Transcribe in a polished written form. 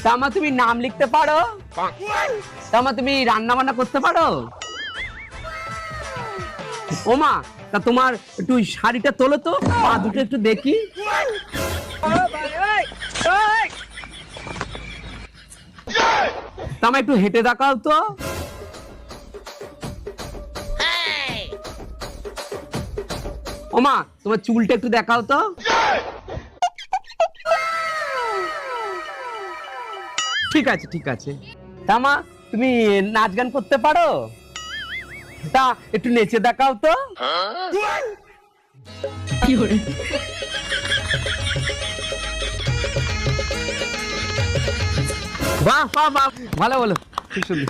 তামা তুমি নাম লিখতে পারো? তামা তুমি রান্না বান্না করতে পারো? ওমা, তা তোমার একটু শাড়িটা তোলো তো, পা দুটো একটু দেখি। তামা একটু হেঁটে দেখাও তো। ওমা, তোমার চুলটা একটু দেখাও তো। ঠিক আছে ঠিক আছে। তামা তুমি নাচ গান করতে পারো? তা একটু নেচে দেখাও তো। কি করে? বাহ বাহ বাহ, ভালো বলো, খুব সুন্দর।